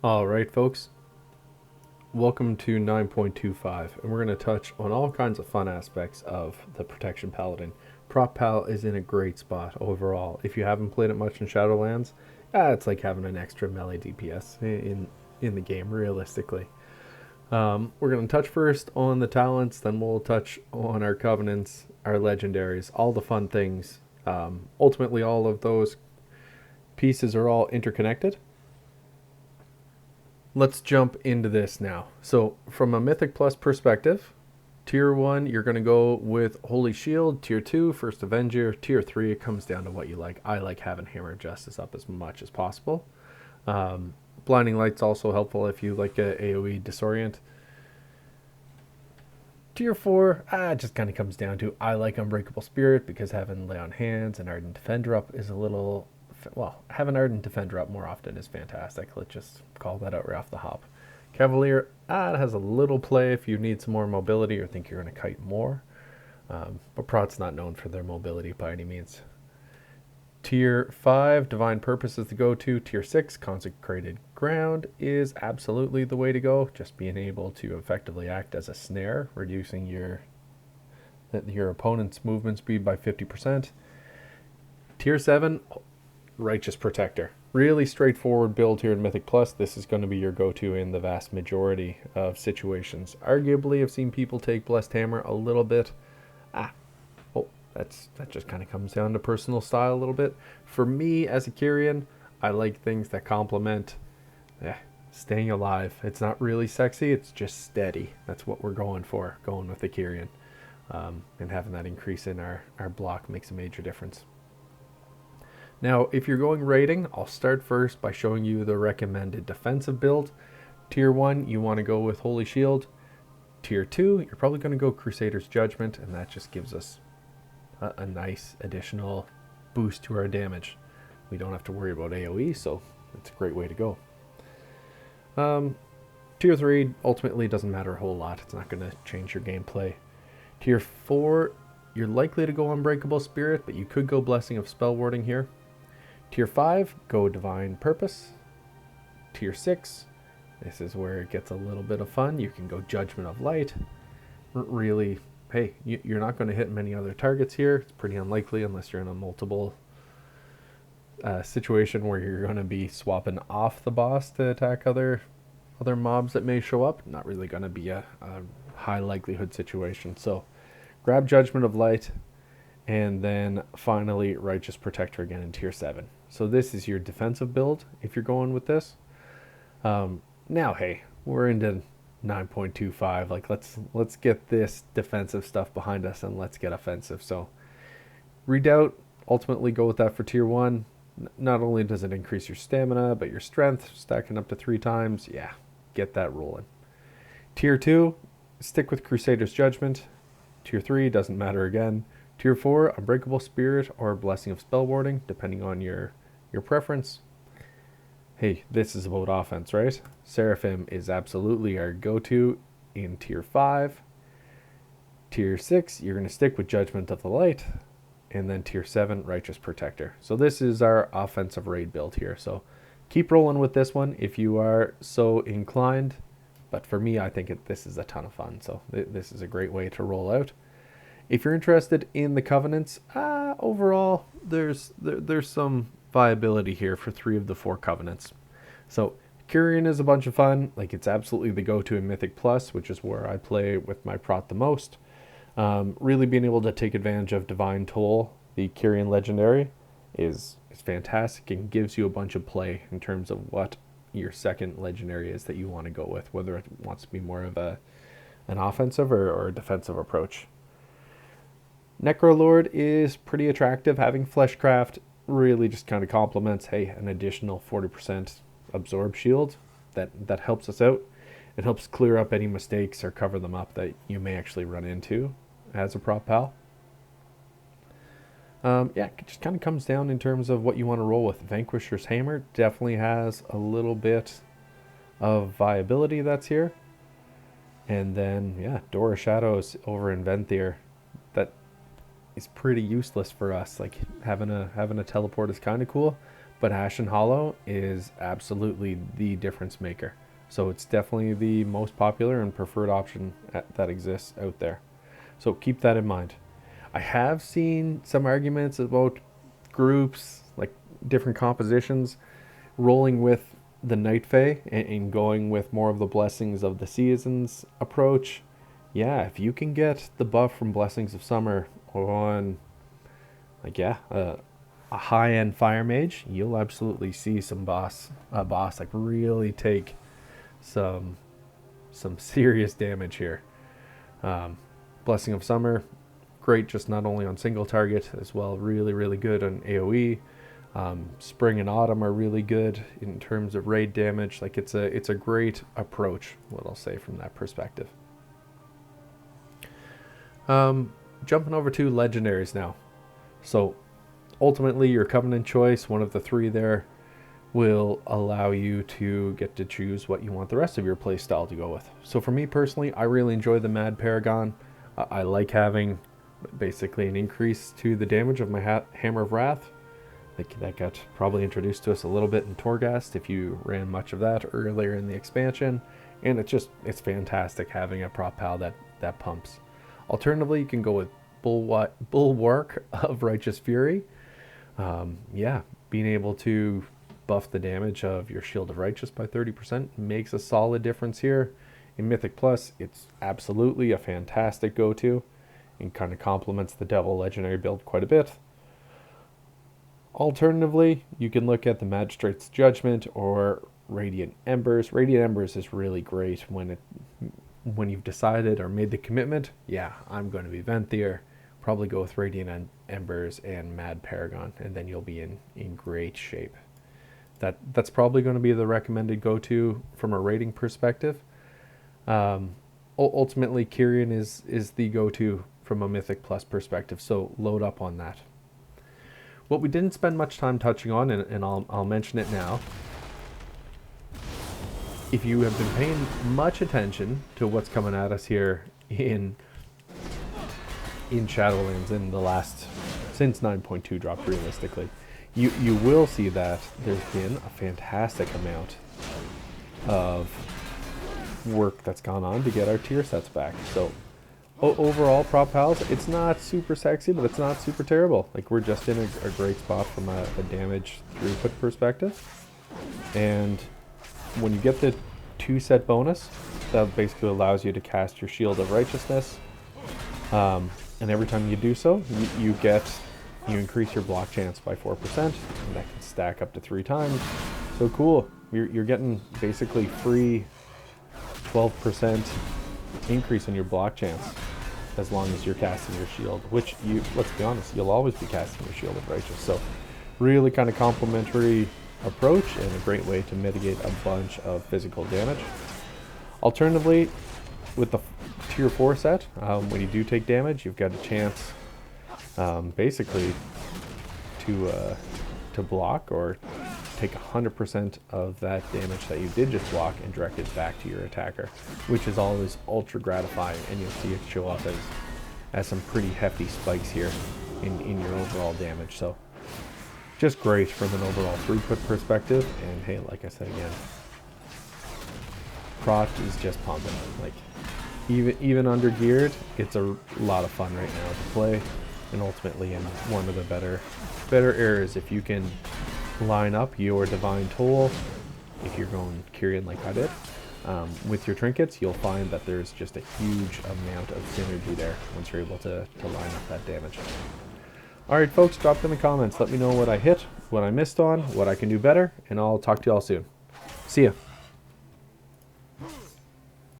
Alright folks, welcome to 9.25, and we're going to touch on all kinds of fun aspects of the Protection Paladin. Prop Pal is in a great spot overall. If you haven't played it much in Shadowlands, it's like having an extra melee DPS in the game, realistically. We're going to touch first on the talents, then we'll touch on our covenants, our legendaries, all the fun things. Ultimately, all of those pieces are all interconnected. Let's jump into this now. So from a Mythic Plus perspective, Tier 1, you're going to go with Holy Shield. Tier 2, First Avenger. Tier 3, it comes down to what you like. I like having Hammer of Justice up as much as possible. Blinding Light's also helpful if you like a AoE Disorient. Tier 4, it just kind of comes down to I like Unbreakable Spirit because having Lay on Hands and Ardent Defender up is a little... Well, having Ardent Defender up more often is fantastic. Let's just call that out right off the hop. Cavalier, it has a little play if you need some more mobility or think you're going to kite more. But Prot's not known for their mobility by any means. Tier 5, Divine Purpose is the go-to. Tier 6, Consecrated Ground is absolutely the way to go. Just being able to effectively act as a snare, reducing your opponent's movement speed by 50%. Tier 7, Righteous Protector. Really straightforward build here in Mythic Plus. This is going to be your go-to in the vast majority of situations. Arguably, I've seen people take Blessed Hammer a little bit. That just kind of comes down to personal style a little bit. For me, as a Kyrian, I like things that complement staying alive. It's not really sexy, it's just steady. That's what we're going for, going with the Kyrian. And having that increase in our block makes a major difference. Now, if you're going raiding, I'll start first by showing you the recommended defensive build. Tier 1, you want to go with Holy Shield. Tier 2, you're probably going to go Crusader's Judgment, and that just gives us a nice additional boost to our damage. We don't have to worry about AoE, so it's a great way to go. Tier 3 ultimately doesn't matter a whole lot. It's not going to change your gameplay. Tier 4, you're likely to go Unbreakable Spirit, but you could go Blessing of Spell Warding here. Tier 5, go Divine Purpose. Tier 6, this is where it gets a little bit of fun. You can go Judgment of Light. Really, hey, you're not going to hit many other targets here. It's pretty unlikely unless you're in a multiple situation where you're going to be swapping off the boss to attack other mobs that may show up. Not really going to be a high likelihood situation. So grab Judgment of Light, and then finally Righteous Protector again in Tier 7. So this is your defensive build if you're going with this. Now, hey, we're into 9.25. Like, let's get this defensive stuff behind us and let's get offensive. So Redoubt, ultimately go with that for Tier 1. Not only does it increase your stamina, but your strength, stacking up to 3 times. Yeah, get that rolling. Tier 2, stick with Crusader's Judgment. Tier 3, doesn't matter again. Tier 4, Unbreakable Spirit or Blessing of Spell Warding, depending on your preference. Hey, this is about offense, right? Seraphim is absolutely our go-to in Tier 5. Tier 6, you're going to stick with Judgment of the Light. And then Tier 7, Righteous Protector. So this is our offensive raid build here. So keep rolling with this one if you are so inclined. But for me, I think this is a ton of fun. So this is a great way to roll out. If you're interested in the covenants, overall, there's some viability here for 3 of the 4 covenants. So Kyrian is a bunch of fun. Like, it's absolutely the go-to in Mythic Plus, which is where I play with my prot the most. Really being able to take advantage of Divine Toll, the Kyrian Legendary, is fantastic and gives you a bunch of play in terms of what your second Legendary is that you want to go with, whether it wants to be more of an offensive or a defensive approach. Necrolord is pretty attractive. Having Fleshcraft really just kind of complements, hey, an additional 40% absorb shield. That helps us out. It helps clear up any mistakes or cover them up that you may actually run into as a prop pal. It just kind of comes down in terms of what you want to roll with. Vanquisher's Hammer definitely has a little bit of viability that's here. And then, Door of Shadows over in Venthyr. That is pretty useless for us. Like, having a teleport is kind of cool, but Ashen Hollow is absolutely the difference maker. So it's definitely the most popular and preferred option that exists out there. So keep that in mind. I have seen some arguments about groups, like different compositions, rolling with the Night Fae and going with more of the Blessings of the Seasons approach. Yeah, if you can get the buff from Blessings of Summer on, like, a high-end Fire Mage, you'll absolutely see some boss like really take some serious damage here. Blessing of Summer, great just not only on single target as well, really good on AoE. Spring and Autumn are really good in terms of raid damage. Like, it's a great approach, what I'll say from that perspective. Jumping over to Legendaries now. So ultimately your Covenant choice, one of the three there, will allow you to get to choose what you want the rest of your play style to go with. So for me personally, I really enjoy the Mad Paragon. I like having basically an increase to the damage of my Hammer of Wrath. That got probably introduced to us a little bit in Torghast if you ran much of that earlier in the expansion. And it's fantastic having a prop pal that pumps. Alternatively, you can go with Bulwark of Righteous Fury. Being able to buff the damage of your Shield of Righteous by 30% makes a solid difference here. In Mythic Plus, it's absolutely a fantastic go-to and kind of complements the Devil Legendary build quite a bit. Alternatively, you can look at the Magistrate's Judgment or Radiant Embers. Radiant Embers is really great when you've decided or made the commitment. Yeah, I'm going to be Venthyr. Probably go with Radiant Embers and Mad Paragon, and then you'll be in great shape. That's probably going to be the recommended go-to from a rating perspective. Ultimately, Kyrian is the go-to from a Mythic Plus perspective, so load up on that. What we didn't spend much time touching on, and I'll mention it now. If you have been paying much attention to what's coming at us here in Shadowlands in the last, since 9.2 dropped realistically, you will see that there's been a fantastic amount of work that's gone on to get our tier sets back. So overall, prop pals, it's not super sexy, but it's not super terrible. Like, we're just in a great spot from a damage throughput perspective. And when you get the 2-set bonus, that basically allows you to cast your Shield of Righteousness. And every time you do so, you increase your block chance by 4%, and that can stack up to 3 times. So cool. You're getting basically free 12% increase in your block chance as long as you're casting your shield, which let's be honest, you'll always be casting your Shield of Righteous. So really kind of complementary approach and a great way to mitigate a bunch of physical damage. Alternatively, with the tier 4 set, when you do take damage, you've got a chance basically to block or take 100% of that damage that you did just block and direct it back to your attacker, which is always ultra gratifying, and you'll see it show up as some pretty hefty spikes here in your overall damage. So just great from an overall throughput perspective. And hey, like I said again, Prot is just pumping. Like, even under geared, it's a lot of fun right now to play, and ultimately in one of the better areas if you can line up your Divine Toll. If you're going Kyrian like I did, with your trinkets, you'll find that there's just a huge amount of synergy there once you're able to line up that damage. Alright folks, drop it in the comments. Let me know what I hit, what I missed on, what I can do better, and I'll talk to you all soon. See ya.